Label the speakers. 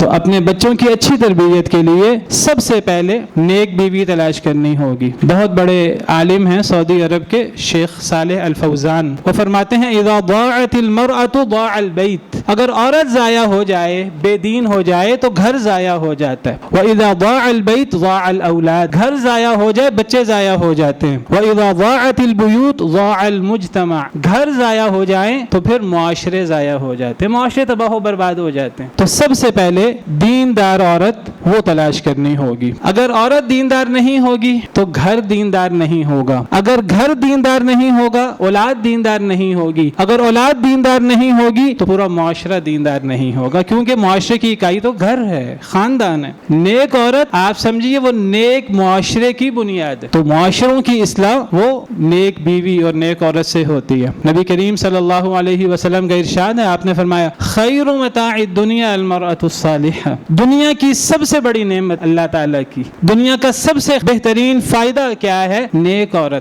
Speaker 1: تو اپنے بچوں کی اچھی تربیت کے لیے سب سے پہلے نیک بیوی تلاش کرنی ہوگی۔ بہت بڑے عالم ہیں سعودی عرب کے شیخ صالح الفوزان، وہ فرماتے ہیں اذا ضاعت المرأة ضاع البیت، اگر عورت ضائع ہو جائے، بے دین ہو جائے تو گھر ضائع ہو جاتا ہے۔ وَإِذَا ضَاعَ الْبَيْتُ ضَاعَ الْأَوْلَادُ، گھر ضائع ہو جائے بچے ضائع ہو جاتے ہیں۔ وَإِذَا ضَاعَتِ الْبُيُوتُ ضَاعَ الْمُجْتَمَعُ، گھر ضائع ہو جائیں تو پھر معاشرے ضائع ہو جاتے ہیں، معاشرے تباہ و برباد ہو جاتے ہیں۔ تو سب سے پہلے دیندار عورت وہ تلاش کرنی ہوگی۔ اگر عورت دیندار نہیں ہوگی تو گھر دیندار نہیں ہوگا، اگر گھر دیندار نہیں ہوگا اولاد دیندار نہیں ہوگی، اگر اولاد دیندار نہیں ہوگی تو پورا معاشرہ دیندار نہیں ہوگا، کیونکہ معاشرے کی اکائی تو گھر ہے، خاندان ہے۔ نیک عورت آپ سمجھیے وہ نیک معاشرے کی بنیاد ہے، تو معاشروں کی اصلاح وہ نیک بیوی اور نیک عورت سے ہوتی ہے۔ نبی کریم صلی اللہ علیہ وسلم کا ارشاد ہے، آپ نے فرمایا خیر متاع الدنیا المرأة الصالحہ، دنیا کی سب سے بڑی نعمت اللہ تعالیٰ کی، دنیا کا سب سے بہترین فائدہ کیا ہے؟ نیک عورت۔